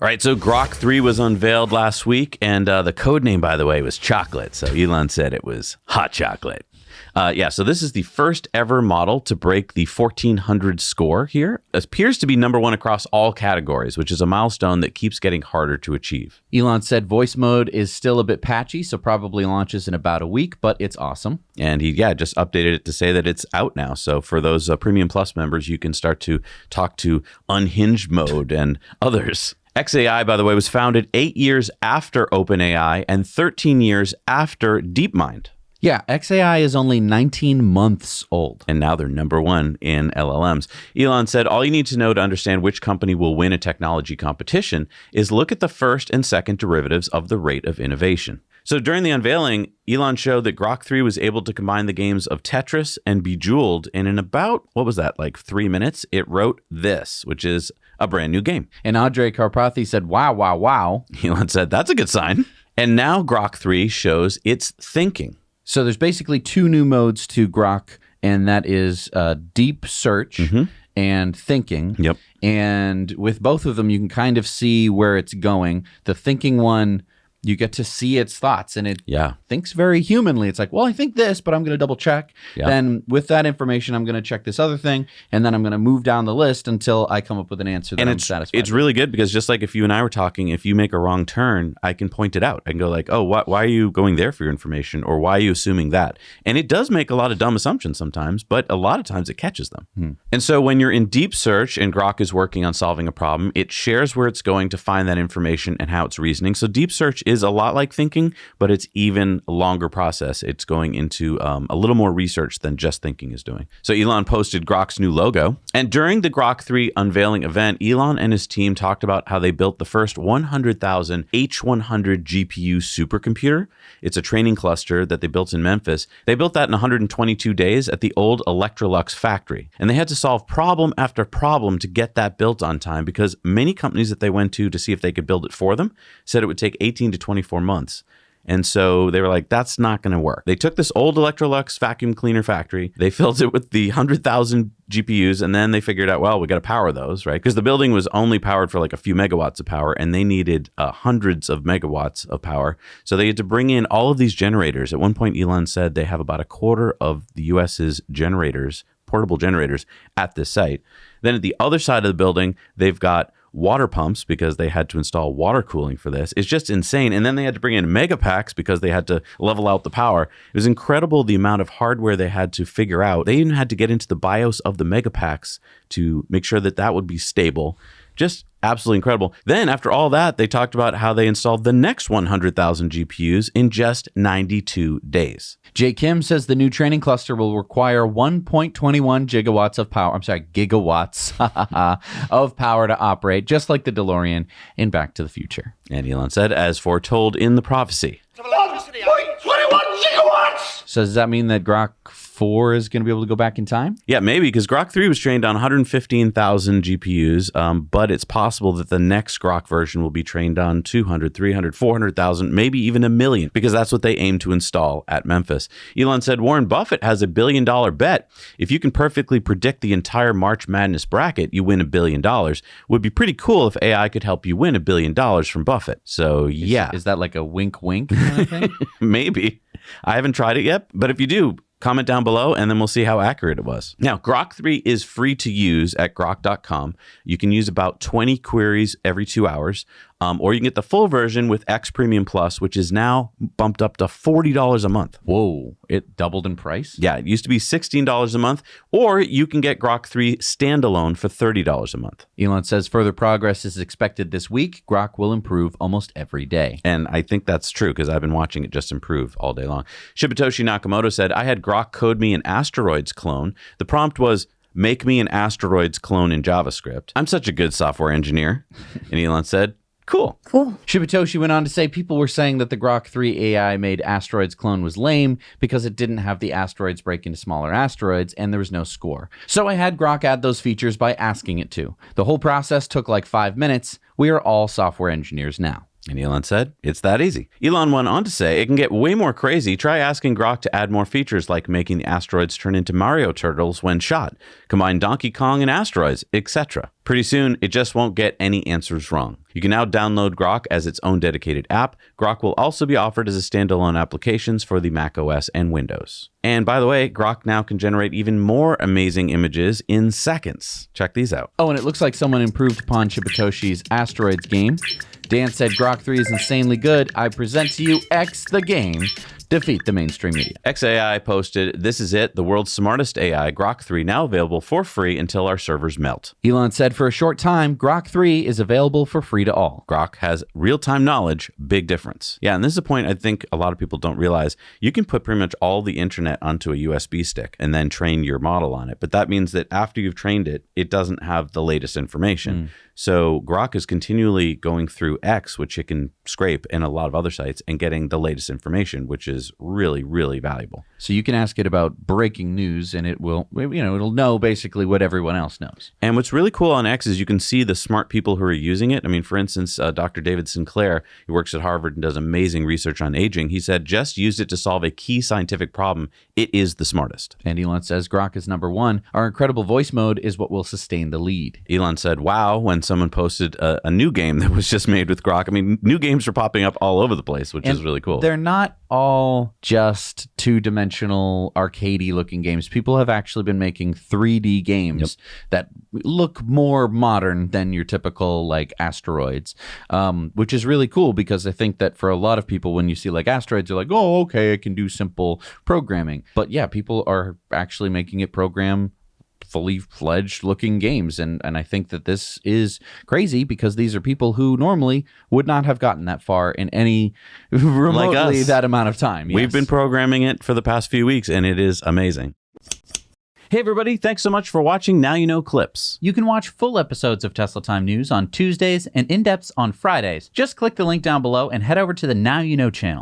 All right, so Grok 3 was unveiled last week, and the code name, by the way, was chocolate. So Elon said it was hot chocolate. So this is the first ever model to break the 1400 score here. It appears to be number one across all categories, which is a milestone that keeps getting harder to achieve. Elon said voice mode is still a bit patchy, so probably launches in about a week, but it's awesome. And he, just updated it to say that it's out now. So for those Premium Plus members, you can start to talk to Unhinged mode and others. xAI, by the way, was founded 8 years after OpenAI and 13 years after DeepMind. Yeah, xAI is only 19 months old. And now they're number one in LLMs. Elon said, all you need to know to understand which company will win a technology competition is look at the first and second derivatives of the rate of innovation. So during the unveiling, Elon showed that Grok 3 was able to combine the games of Tetris and Bejeweled, and in about, 3 minutes, it wrote this, which is a brand new game. And Andrei Karpathy said, wow, wow, wow. Elon said, that's a good sign. And now Grok 3 shows it's thinking. So there's basically two new modes to Grok, and that is deep search and thinking. Yep. And with both of them, you can kind of see where it's going. The thinking one, you get to see its thoughts, and it thinks very humanly. It's like, well, I think this, but I'm going to double check. Yeah. Then with that information, I'm going to check this other thing, and then I'm going to move down the list until I come up with an answer that I'm satisfied with. It's really good because just like if you and I were talking, if you make a wrong turn, I can point it out. I can go like, oh, why are you going there for your information? Or why are you assuming that? And it does make a lot of dumb assumptions sometimes, but a lot of times it catches them. And so when you're in deep search and Grok is working on solving a problem, it shares where it's going to find that information and how it's reasoning. So deep search is a lot like thinking, but it's even a longer process. It's going into a little more research than just thinking is doing. So Elon posted Grok's new logo. And during the Grok 3 unveiling event, Elon and his team talked about how they built the first 100,000 H100 GPU supercomputer. It's a training cluster that they built in Memphis. They built that in 122 days at the old Electrolux factory. And they had to solve problem after problem to get that built on time because many companies that they went to see if they could build it for them said it would take 18 to 24 months. And so they were like, that's not going to work. They took this old Electrolux vacuum cleaner factory, they filled it with the 100,000 GPUs, and then they figured out, well, we got to power those, right? Because the building was only powered for like a few megawatts of power, and they needed hundreds of megawatts of power. So they had to bring in all of these generators. At one point, Elon said they have about a quarter of the US's generators, portable generators, at this site. Then at the other side of the building, they've got water pumps because they had to install water cooling for this. It's just insane. And then they had to bring in mega packs because they had to level out the power. It was incredible the amount of hardware they had to figure out. They even had to get into the BIOS of the mega packs to make sure that that would be stable. Just absolutely incredible. Then after all that, they talked about how they installed the next 100,000 GPUs in just 92 days. Jay Kim says the new training cluster will require 1.21 gigawatts of power. Gigawatts of power to operate, just like the DeLorean in Back to the Future. And Elon said, as foretold in the prophecy. 1.21 gigawatts! So does that mean that Grok 4 is going to be able to go back in time? Yeah, maybe, because Grok 3 was trained on 115,000 GPUs, but it's possible that the next Grok version will be trained on 200, 300, 400,000, maybe even 1 million, because that's what they aim to install at Memphis. Elon said Warren Buffett has $1 billion bet. If you can perfectly predict the entire March Madness bracket, you win $1 billion. Would be pretty cool if AI could help you win $1 billion from Buffett. So yeah. Is that like a wink wink kind of thing? Maybe. I haven't tried it yet, but if you do, comment down below, and then we'll see how accurate it was. Now, Grok 3 is free to use at grok.com. You can use about 20 queries every 2 hours, or you can get the full version with X Premium Plus, which is now bumped up to $40 a month. Whoa, it doubled in price? Yeah, it used to be $16 a month, or you can get Grok 3 standalone for $30 a month. Elon says further progress is expected this week. Grok will improve almost every day. And I think that's true because I've been watching it just improve all day long. Shibatoshi Nakamoto said, I had Grok code me an asteroids clone. The prompt was, make me an asteroids clone in JavaScript. I'm such a good software engineer. And Elon said, cool. Shibatoshi went on to say people were saying that the Grok 3 AI made asteroids clone was lame because it didn't have the asteroids break into smaller asteroids and there was no score. So I had Grok add those features by asking it to. The whole process took like 5 minutes. We are all software engineers now. And Elon said, it's that easy. Elon went on to say, it can get way more crazy. Try asking Grok to add more features like making the asteroids turn into Mario turtles when shot, combine Donkey Kong and asteroids, etc. Pretty soon, it just won't get any answers wrong. You can now download Grok as its own dedicated app. Grok will also be offered as a standalone applications for the Mac OS and Windows. And by the way, Grok now can generate even more amazing images in seconds. Check these out. Oh, and it looks like someone improved upon Shibutoshi's Asteroids game. Dan said, Grok 3 is insanely good. I present to you X the game. Defeat the mainstream media. XAI posted, this is it, the world's smartest AI, Grok 3, now available for free until our servers melt. Elon said, for a short time, Grok 3 is available for free to all. Grok has real-time knowledge, big difference. Yeah, and this is a point I think a lot of people don't realize. You can put pretty much all the internet onto a USB stick and then train your model on it. But that means that after you've trained it, it doesn't have the latest information. So Grok is continually going through X, which it can scrape, and a lot of other sites, and getting the latest information, which is really, really valuable. So you can ask it about breaking news, and it will, it'll know basically what everyone else knows. And what's really cool on X is you can see the smart people who are using it. I mean, for instance, Dr. David Sinclair, who works at Harvard and does amazing research on aging, he said, just used it to solve a key scientific problem. It is the smartest. And Elon says Grok is number one. Our incredible voice mode is what will sustain the lead. Elon said, wow, when someone posted a new game that was just made with Grok. I mean, new games are popping up all over the place, which is really cool. They're not all just two-dimensional, arcadey looking games. People have actually been making 3D games that look more modern than your typical like asteroids, which is really cool because I think that for a lot of people, when you see like asteroids, you're like, oh, okay, I can do simple programming. But yeah, people are actually making it program fully fledged looking games. And I think that this is crazy because these are people who normally would not have gotten that far in any remotely like that amount of time. We've been programming it for the past few weeks and it is amazing. Hey everybody, thanks so much for watching Now You Know Clips. You can watch full episodes of Tesla Time News on Tuesdays and in-depths on Fridays. Just click the link down below and head over to the Now You Know channel.